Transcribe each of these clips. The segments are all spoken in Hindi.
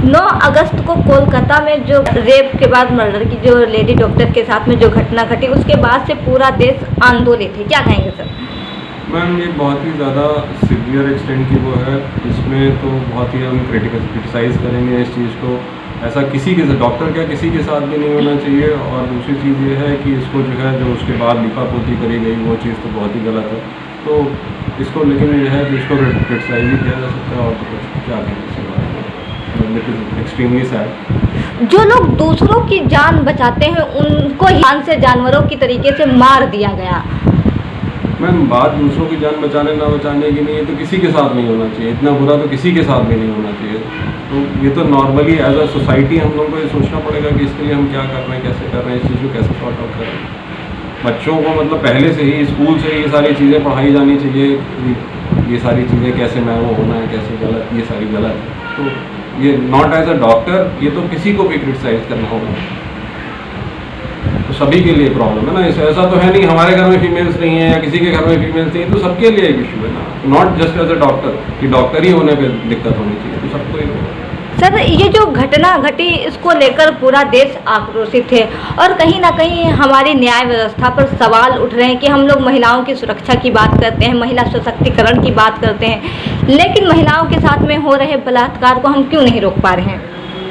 9 अगस्त को कोलकाता में जो रेप के बाद मर्डर की जो लेडी डॉक्टर के साथ में जो घटना घटी, उसके बाद से पूरा देश आंदोलित है, क्या कहेंगे सर? मैम ये बहुत ही ज़्यादा सीवियर एक्सटेंट की वो है, इसमें तो बहुत ही हम क्रिटिसाइज़ करेंगे इस चीज़ को। ऐसा किसी के साथ, डॉक्टर क्या किसी के साथ भी नहीं होना चाहिए। और दूसरी चीज़ ये है कि इसको जो है जो उसके बाद लिपापोती करी गई वो चीज़ तो बहुत ही गलत है। तो इसको लेकिन ये है कि इसको क्रिटिसाइज ही किया जा सकता है और तो कुछ क्या कहें इसके बारे में। It is extremely sad. जो लोग दूसरों की जान बचाते हैं उनको जान से जानवरों की तरीके से मार दिया गया। मैम बात दूसरों की जान बचाने ना बचाने की नहीं है, तो किसी के साथ नहीं होना चाहिए। इतना बुरा तो किसी के साथ भी नहीं होना चाहिए। तो ये तो नॉर्मली एज अ सोसाइटी हम लोगों को ये सोचना पड़ेगा कि इसके लिए हम क्या कर रहे हैं, कैसे कर रहे हैं, इस चीज़ को कैसे सॉर्ट आउट कर रहे हैं। बच्चों को मतलब पहले से ही स्कूल से ये सारी चीज़ें पढ़ाई जानी चाहिए, ये सारी चीज़ें कैसे मैं वो होना है, कैसे गलत, ये सारी गलत है। तो ये नॉट एज अ डॉक्टर, ये तो किसी को भी क्रिटिसाइज करना होगा, तो सभी के लिए प्रॉब्लम है ना। ऐसा तो है नहीं हमारे घर में फीमेल्स नहीं है या किसी के घर में फीमेल्स नहीं है, तो सबके लिए एक इशू है ना। Not just as a doctor कि डॉक्टर ही होने पे दिक्कत होनी चाहिए, तो सबको ही होगा। सर ये जो घटना घटी इसको लेकर पूरा देश आक्रोशित है और कहीं ना कहीं हमारी न्याय व्यवस्था पर सवाल उठ रहे हैं कि हम लोग महिलाओं की सुरक्षा की बात करते हैं, महिला सशक्तिकरण की बात करते हैं, लेकिन महिलाओं के साथ में हो रहे बलात्कार को हम क्यों नहीं रोक पा रहे हैं?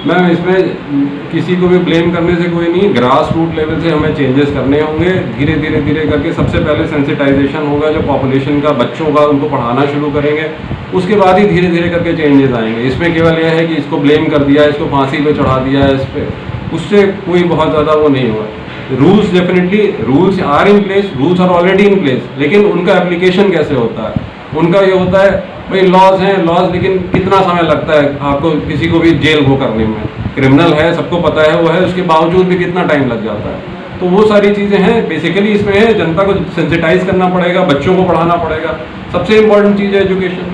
मैम इसमें किसी को भी ब्लेम करने से कोई नहीं, ग्रास रूट लेवल से हमें चेंजेस करने होंगे। धीरे धीरे धीरे करके सबसे पहले सेंसिटाइजेशन होगा, जो पॉपुलेशन का बच्चों का उनको पढ़ाना शुरू करेंगे, उसके बाद ही धीरे धीरे करके चेंजेस आएंगे। इसमें केवल यह है कि इसको ब्लेम कर दिया, इसको फांसी पे चढ़ा दिया, इस पर उससे कोई बहुत ज़्यादा वो नहीं हुआ। Rules definitely rules are in place, rules are already in place, लेकिन उनका एप्लीकेशन कैसे होता है, उनका ये होता है भाई लॉज हैं लॉज, लेकिन कितना समय लगता है आपको किसी को भी जेल वो करने में। क्रिमिनल है, सबको पता है वो है, उसके बावजूद भी कितना टाइम लग जाता है। तो वो सारी चीज़ें हैं बेसिकली इसमें है, जनता को सेंसिटाइज करना पड़ेगा, बच्चों को पढ़ाना पड़ेगा। सबसे इम्पोर्टेंट चीज़ है एजुकेशन,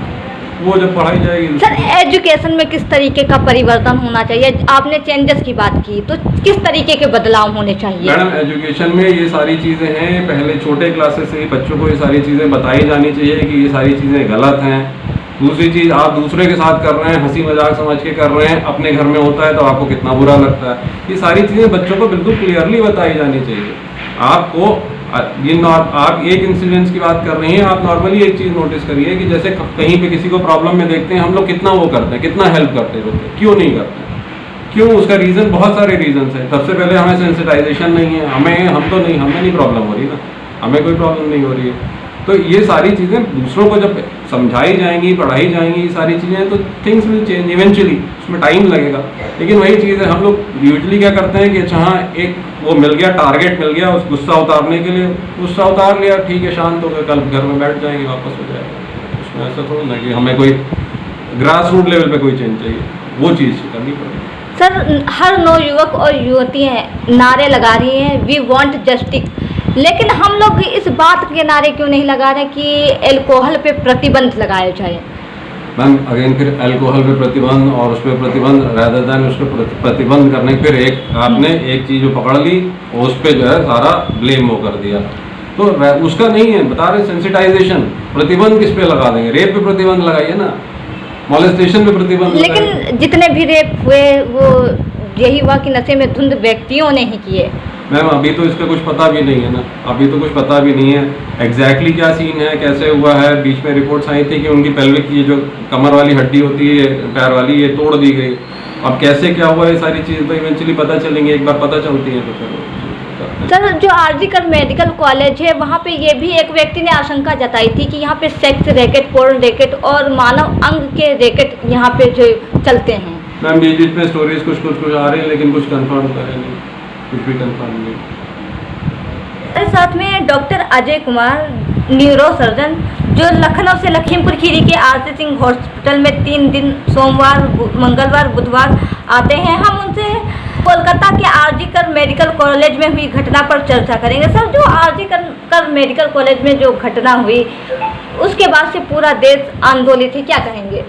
वो जब पढ़ाई जाएगी। सर एजुकेशन में किस तरीके का परिवर्तन होना चाहिए? आपने चेंजेस की बात की, तो किस तरीके के बदलाव होने चाहिए? मैडम एजुकेशन में ये सारी चीज़ें हैं, पहले छोटे क्लासेस से ही बच्चों को ये सारी चीज़ें बताई जानी चाहिए कि ये सारी चीज़ें गलत हैं। दूसरी चीज़, आप दूसरे के साथ कर रहे हैं, हंसी मजाक समझ के कर रहे हैं, अपने घर में होता है तो आपको कितना बुरा लगता है। ये सारी चीज़ें बच्चों को बिल्कुल क्लियरली बताई जानी चाहिए। आपको आप एक इंसिडेंस की बात कर रही हैं, आप नॉर्मली एक चीज़ नोटिस करिए कि जैसे कहीं पे किसी को प्रॉब्लम में देखते हैं हम लोग कितना वो करते हैं, कितना हेल्प करते हैं, क्यों नहीं करते? क्यों? उसका रीज़न बहुत सारे रीजंस हैं। सबसे पहले हमें सेंसिटाइजेशन नहीं है, हमें नहीं प्रॉब्लम हो रही ना, हमें कोई प्रॉब्लम नहीं हो रही है। तो ये सारी चीज़ें दूसरों को जब समझाई जाएंगी, पढ़ाई जाएंगी, ये सारी चीज़ें, तो थिंग्स विल चेंज इवेंचुअली। उसमें टाइम लगेगा, लेकिन वही चीज़ है, हम लोग यूजुअली क्या करते हैं कि अच्छा हाँ एक वो मिल गया, टारगेट मिल गया, उस गुस्सा उतारने के लिए गुस्सा उतार लिया, ठीक है, शांत हो गए, कल घर में बैठ जाएंगे, वापस हो जाएगा। उसमें ऐसा थोड़ा ना कि हमें कोई ग्रास रूट लेवल पे कोई चेंज चाहिए, वो चीज़ करनी पड़ेगी। सर हर नौयुवक और युवतियाँ नारे लगा रही हैं वी वांट जस्टिस, लेकिन हम लोग इस बात के नारे क्यों नहीं लगा रहे कि एल्कोहल पे प्रतिबंध लगाया जाए? मैम अगेन फिर अल्कोहल पे प्रतिबंध और उस पर प्रतिबंध रादर देन उस पर प्रतिबंध करने फिर आपने एक चीज़ पकड़ ली और उस पर जो है सारा ब्लेम वो कर दिया, तो उसका नहीं है। बता रहे सेंसिटाइजेशन, प्रतिबंध किस पे लगा देंगे? रेप पे प्रतिबंध लगाइए ना, मॉलेस्टेशन पे प्रतिबंध। लेकिन जितने भी रेप हुए वो यही हुआ कि नशे में धुंध व्यक्तियों ने ही किए। मैम अभी तो इसका कुछ पता भी नहीं है ना, अभी तो कुछ पता भी नहीं है एग्जैक्टली क्या सीन है, कैसे हुआ है। बीच में रिपोर्ट्स आई थी कि उनकी पेल्विक ये जो कमर वाली हड्डी होती है पैर वाली, ये तोड़ दी गई। अब कैसे क्या हुआ ये सारी चीज़ तो इवेंचुअली पता चलेंगी, एक बार पता चलती है तो फिर। सर जो आरजीकर मेडिकल कॉलेज है वहाँ पे ये भी एक व्यक्ति ने आशंका जताई थी कि यहाँ पे सेक्स रैकेट, पोर्न रैकेट और मानव अंग के रैकेट यहाँ पे जो चलते हैं। मैम बीच में स्टोरीज कुछ आ रही है, लेकिन कुछ कंफर्म करें नहीं, कुछ भी कंफर्म नहीं। मेरे साथ में doctor Ajay Kumar, neuro surgeon, जो लखनऊ से लखीमपुर खीरी के आरसी सिंह हॉस्पिटल में 3 दिन सोमवार, मंगलवार, बुधवार आते हैं। हम उनसे कोलकाता के आरजीकर मेडिकल कॉलेज में हुई घटना पर चर्चा करेंगे। सर जो आरजीकर मेडिकल कॉलेज में जो घटना हुई उसके बाद से पूरा देश आंदोलित है, क्या कहेंगे?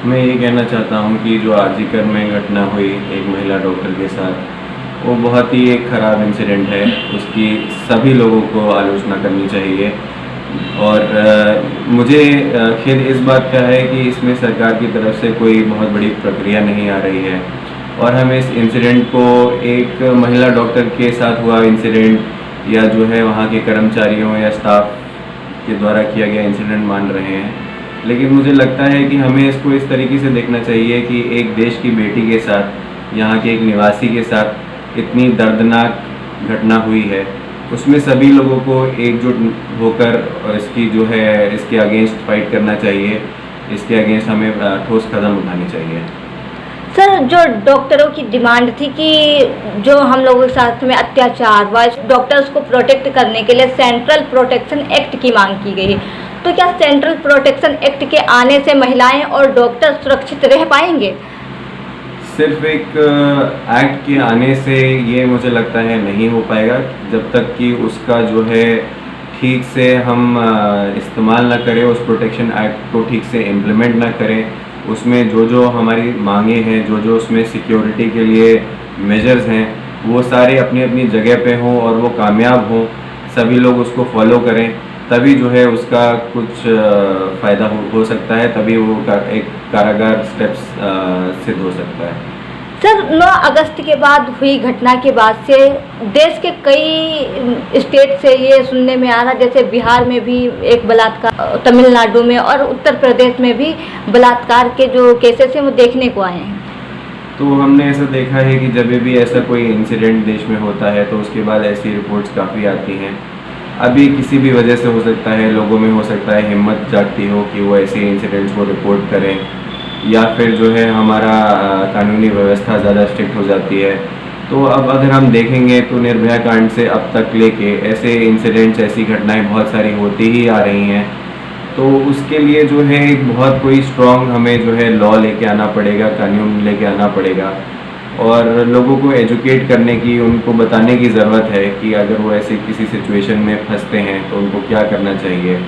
मैं ये कहना चाहता हूँ कि जो आरजीकर में घटना हुई एक महिला डॉक्टर के साथ, वो बहुत ही एक ख़राब इंसिडेंट है। उसकी सभी लोगों को आलोचना करनी चाहिए और मुझे खेद इस बात का है कि इसमें सरकार की तरफ से कोई बहुत बड़ी प्रक्रिया नहीं आ रही है, और हम इस इंसिडेंट को एक महिला डॉक्टर के साथ हुआ इंसिडेंट या जो है वहाँ के कर्मचारियों या स्टाफ के द्वारा किया गया इंसिडेंट मान रहे हैं। लेकिन मुझे लगता है कि हमें इसको इस तरीके से देखना चाहिए कि एक देश की बेटी के साथ, यहाँ के एक निवासी के साथ इतनी दर्दनाक घटना हुई है, उसमें सभी लोगों को एकजुट होकर इसकी जो है इसके अगेंस्ट फाइट करना चाहिए, इसके अगेंस्ट हमें ठोस कदम उठाने चाहिए। सर, जो डॉक्टरों की डिमांड थी कि जो हम लोगों के साथ में अत्याचार व डॉक्टर्स को प्रोटेक्ट करने के लिए सेंट्रल प्रोटेक्शन एक्ट की मांग की गई, तो क्या सेंट्रल प्रोटेक्शन एक्ट के आने से महिलाएं और डॉक्टर सुरक्षित रह पाएंगे? सिर्फ एक एक्ट के आने से ये मुझे लगता है नहीं हो पाएगा, जब तक कि उसका जो है ठीक से हम इस्तेमाल ना करें, उस प्रोटेक्शन एक्ट को ठीक से इम्प्लीमेंट ना करें, उसमें जो जो हमारी मांगे हैं, जो जो उसमें सिक्योरिटी के लिए मेजर्स हैं, वो सारे अपनी अपनी जगह पे हों और वो कामयाब हों, सभी लोग उसको फॉलो करें, तभी जो है उसका कुछ फ़ायदा हो सकता है, तभी वो एक कारागार स्टेप्स सिद्ध हो सकता है। सर, 9 अगस्त के बाद हुई घटना के बाद से देश के कई स्टेट से ये सुनने में आ रहा, जैसे बिहार में भी एक बलात्कार, तमिलनाडु में और उत्तर प्रदेश में भी बलात्कार के जो केसेस हैं वो देखने को आए हैं। तो हमने ऐसा देखा है कि जब भी ऐसा कोई इंसिडेंट देश में होता है तो उसके बाद ऐसी रिपोर्ट्स काफ़ी आती हैं। अभी किसी भी वजह से हो सकता है, लोगों में हो सकता है हिम्मत जागती हो कि वो ऐसे इंसिडेंट्स को रिपोर्ट करें, या फिर जो है हमारा कानूनी व्यवस्था ज़्यादा स्ट्रिक्ट हो जाती है। तो अब अगर हम देखेंगे तो निर्भया कांड से अब तक लेके ऐसे इंसिडेंट्स, ऐसी घटनाएं बहुत सारी होती ही आ रही हैं। तो उसके लिए जो है एक बहुत कोई स्ट्रॉन्ग हमें जो है लॉ लेके आना पड़ेगा, कानून लेके आना पड़ेगा, और लोगों को एजुकेट करने की, उनको बताने की ज़रूरत है कि अगर वो ऐसे किसी सिचुएशन में फंसते हैं तो उनको क्या करना चाहिए।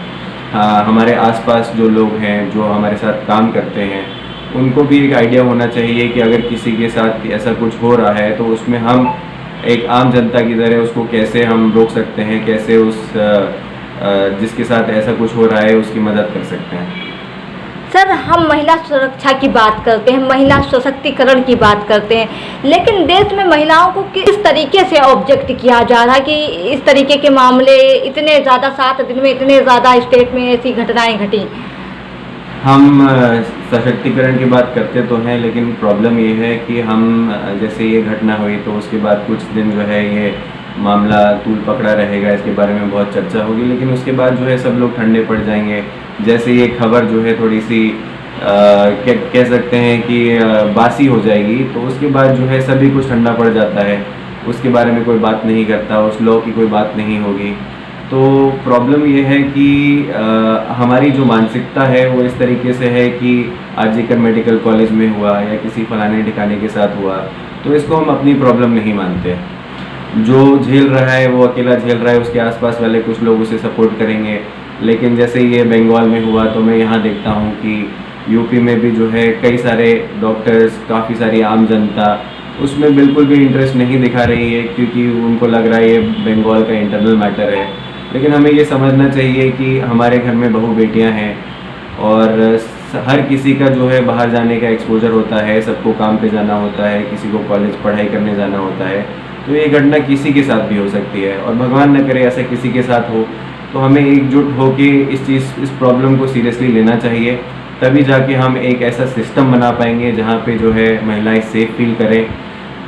हाँ, हमारे आसपास जो लोग हैं, जो हमारे साथ काम करते हैं, उनको भी एक आइडिया होना चाहिए कि अगर किसी के साथ ऐसा कुछ हो रहा है तो उसमें हम एक आम जनता की तरह उसको कैसे हम रोक सकते हैं, कैसे उस जिसके साथ ऐसा कुछ हो रहा है उसकी मदद कर सकते हैं। सर, हम महिला सुरक्षा की बात करते हैं, महिला सशक्तिकरण की बात करते हैं, लेकिन देश में महिलाओं को किस तरीके से ऑब्जेक्ट किया जा रहा है कि इस तरीके के मामले इतने ज़्यादा, 7 दिन में इतने ज़्यादा स्टेट में ऐसी घटनाएं घटी। हम सशक्तिकरण की बात करते तो हैं, लेकिन प्रॉब्लम ये है कि हम जैसे ये घटना हुई तो उसके बाद कुछ दिन जो है ये मामला तूल पकड़ा रहेगा, इसके बारे में बहुत चर्चा होगी, लेकिन उसके बाद जो है सब लोग ठंडे पड़ जाएंगे। जैसे ये खबर जो है थोड़ी सी कह सकते हैं कि बासी हो जाएगी, तो उसके बाद जो है सभी कुछ ठंडा पड़ जाता है, उसके बारे में कोई बात नहीं करता, उस लॉ की कोई बात नहीं होगी। तो प्रॉब्लम ये है कि हमारी जो मानसिकता है वो इस तरीके से है कि आरजीकर मेडिकल कॉलेज में हुआ या किसी फलाने ठिकाने के साथ हुआ, तो इसको हम अपनी प्रॉब्लम नहीं मानते। जो झेल रहा है वो अकेला झेल रहा है, उसके आसपास वाले कुछ लोग उसे सपोर्ट करेंगे। लेकिन जैसे ये बंगाल में हुआ तो मैं यहाँ देखता हूँ कि यूपी में भी जो है कई सारे डॉक्टर्स, काफ़ी सारी आम जनता उसमें बिल्कुल भी इंटरेस्ट नहीं दिखा रही है, क्योंकि उनको लग रहा है ये बंगाल का इंटरनल मैटर है। लेकिन हमें ये समझना चाहिए कि हमारे घर में बहू बेटियाँ हैं और हर किसी का जो है बाहर जाने का एक्सपोजर होता है, सबको काम पे जाना होता है, किसी को कॉलेज पढ़ाई करने जाना होता है, तो ये घटना किसी के साथ भी हो सकती है, और भगवान न करे ऐसा किसी के साथ हो। तो हमें एकजुट होके इस प्रॉब्लम को सीरियसली लेना चाहिए, तभी जाके हम एक ऐसा सिस्टम बना पाएंगे जहाँ पे जो है महिलाएं सेफ फील करें,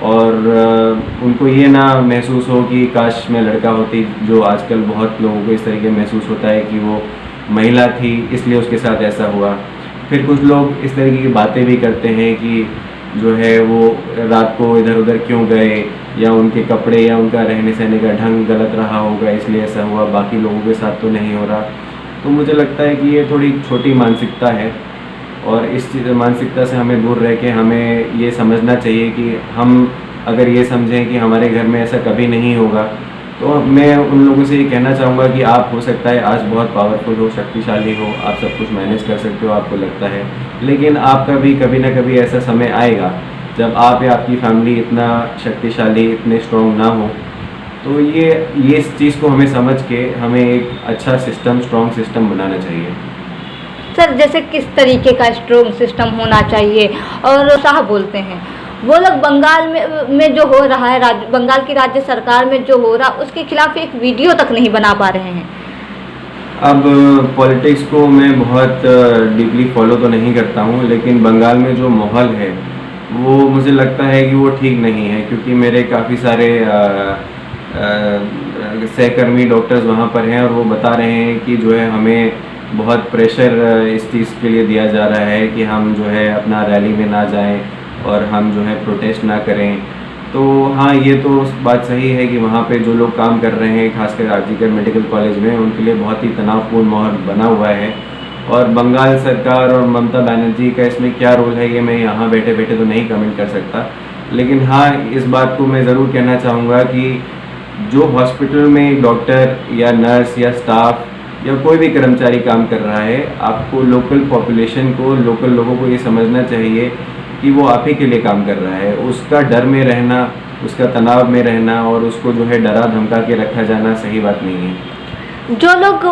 और उनको ये ना महसूस हो कि काश मैं लड़का होती, जो आजकल बहुत लोगों को इस तरीके महसूस होता है कि वो महिला थी इसलिए उसके साथ ऐसा हुआ। फिर कुछ लोग इस तरीके की बातें भी करते हैं कि जो है वो रात को इधर उधर क्यों गए, या उनके कपड़े या उनका रहने सहने का ढंग गलत रहा होगा इसलिए ऐसा हुआ, बाकी लोगों के साथ तो नहीं हो रहा। तो मुझे लगता है कि ये थोड़ी छोटी मानसिकता है, और इस मानसिकता से हमें दूर रह के हमें ये समझना चाहिए कि हम अगर ये समझें कि हमारे घर में ऐसा कभी नहीं होगा, तो मैं उन लोगों से ये कहना चाहूँगा कि आप हो सकता है आज बहुत पावरफुल हो, शक्तिशाली हो, आप सब कुछ मैनेज कर सकते हो, आपको लगता है, लेकिन आपका भी कभी ना कभी ऐसा समय आएगा जब आप या आपकी फैमिली इतना शक्तिशाली, इतने स्ट्रॉन्ग ना हो, तो ये इस चीज़ को हमें समझ के हमें एक अच्छा सिस्टम, स्ट्रॉन्ग सिस्टम बनाना चाहिए। सर जैसे किस तरीके का स्ट्रॉन्ग सिस्टम होना चाहिए? और शाह बोलते हैं वो लोग बंगाल में जो हो रहा है, बंगाल की राज्य सरकार में जो हो रहा उसके खिलाफ एक वीडियो तक नहीं बना पा रहे हैं। अब पॉलिटिक्स को मैं बहुत डीपली फॉलो तो नहीं करता हूँ, लेकिन बंगाल में जो माहौल है वो मुझे लगता है कि वो ठीक नहीं है, क्योंकि मेरे काफ़ी सारे सहकर्मी डॉक्टर्स वहाँ पर हैं और वो बता रहे हैं कि जो है हमें बहुत प्रेशर इस चीज़ के लिए दिया जा रहा है कि हम जो है अपना रैली में ना जाएं और हम जो है प्रोटेस्ट ना करें। तो हाँ, ये तो बात सही है कि वहाँ पे जो लोग काम कर रहे हैं, खासकर आरजीकर मेडिकल कॉलेज में, उनके लिए बहुत ही तनावपूर्ण माहौल बना हुआ है। और बंगाल सरकार और ममता बनर्जी का इसमें क्या रोल है ये मैं यहाँ बैठे बैठे तो नहीं कमेंट कर सकता, लेकिन हाँ इस बात को मैं ज़रूर कहना चाहूँगा कि जो हॉस्पिटल में डॉक्टर या नर्स या स्टाफ या कोई भी कर्मचारी काम कर रहा है, आपको लोकल पॉपुलेशन को, लोकल लोगों को ये समझना चाहिए कि वो आप ही के लिए काम कर रहा है। उसका डर में रहना, उसका तनाव में रहना और उसको जो है डरा धमका के रखा जाना सही बात नहीं है। जो लोग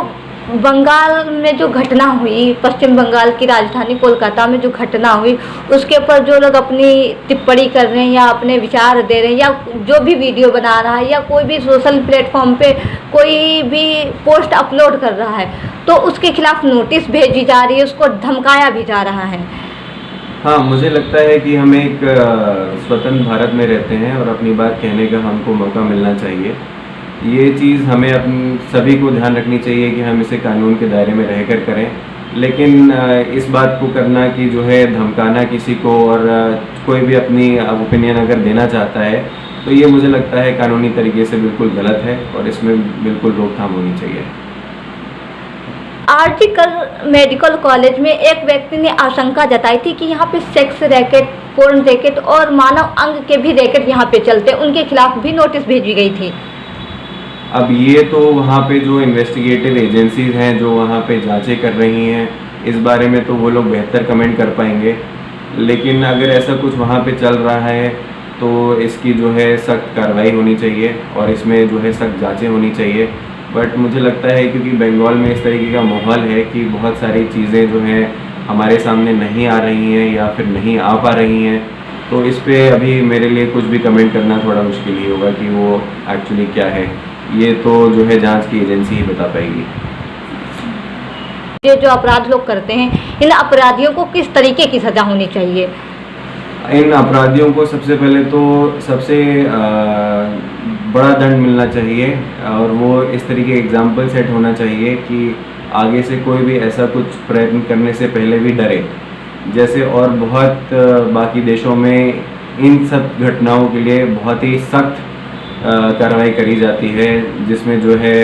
बंगाल में जो घटना हुई, पश्चिम बंगाल की राजधानी कोलकाता में जो घटना हुई, उसके ऊपर जो लोग अपनी टिप्पणी कर रहे हैं या अपने विचार दे रहे हैं या जो भी वीडियो बना रहा है या कोई भी सोशल प्लेटफॉर्म पे कोई भी पोस्ट अपलोड कर रहा है, तो उसके खिलाफ नोटिस भेजी जा रही है, उसको धमकाया भी जा रहा है। हाँ, मुझे लगता है कि हम एक स्वतंत्र भारत में रहते हैं और अपनी बात कहने का हमको मौका मिलना चाहिए। ये चीज़ हमें अपनी सभी को ध्यान रखनी चाहिए कि हम इसे कानून के दायरे में रहकर करें, लेकिन इस बात को करना कि जो है धमकाना किसी को और कोई भी अपनी ओपिनियन अगर देना चाहता है, तो ये मुझे लगता है कानूनी तरीके से बिल्कुल गलत है और इसमें बिल्कुल रोकथाम होनी चाहिए। आरजीकर मेडिकल कॉलेज में एक व्यक्ति ने आशंका जताई थी कि यहाँ पे सेक्स रैकेट, पोर्न रैकेट और मानव अंग के भी रैकेट यहाँ पे चलते, उनके खिलाफ भी नोटिस भेजी गई थी। अब ये तो वहाँ पे जो इन्वेस्टिगेटिव एजेंसीज हैं जो वहाँ पे जांचें कर रही हैं, इस बारे में तो वो लोग बेहतर कमेंट कर पाएंगे, लेकिन अगर ऐसा कुछ वहाँ पे चल रहा है तो इसकी जो है सख्त कार्रवाई होनी चाहिए और इसमें जो है सख्त जांचें होनी चाहिए। बट मुझे लगता है क्योंकि बंगाल में इस तरीके का माहौल है कि बहुत सारी चीज़ें जो हैं हमारे सामने नहीं आ रही हैं या फिर नहीं आ पा रही हैं, तो इस पे अभी मेरे लिए कुछ भी कमेंट करना थोड़ा मुश्किल ही होगा कि वो एक्चुअली क्या है। ये तो जो है जांच की एजेंसी ही बता पाएगी। ये जो अपराध लोग करते हैं, इन अपराधियों को किस तरीके की सज़ा होनी चाहिए? इन अपराधियों को सबसे पहले तो सबसे बड़ा दंड मिलना चाहिए और वो इस तरीके एग्जाम्पल सेट होना चाहिए कि आगे से कोई भी ऐसा कुछ प्रयत्न करने से पहले भी डरे। जैसे और बहुत बाकी देशों में इन सब घटनाओं के लिए बहुत ही सख्त कार्रवाई करी जाती है, जिसमें जो है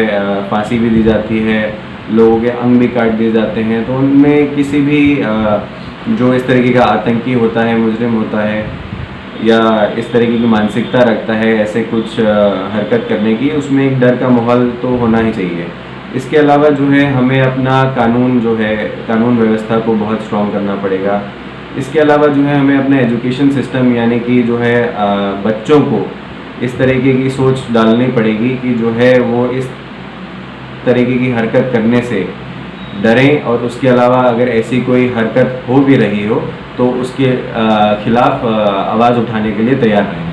फांसी भी दी जाती है, लोगों के अंग भी काट दिए जाते हैं। तो उनमें किसी भी जो इस तरीके का आतंकी होता है, मुजरिम होता है या इस तरीके की मानसिकता रखता है ऐसे कुछ हरकत करने की, उसमें एक डर का माहौल तो होना ही चाहिए। इसके अलावा जो है हमें अपना कानून जो है, कानून व्यवस्था को बहुत स्ट्रॉन्ग करना पड़ेगा। इसके अलावा जो है हमें अपना एजुकेशन सिस्टम यानी कि जो है बच्चों को इस तरीके की सोच डालनी पड़ेगी कि जो है वो इस तरीके की हरकत करने से डरें और उसके अलावा अगर ऐसी कोई हरकत हो भी रही हो तो उसके खिलाफ आवाज़ उठाने के लिए तैयार रहें।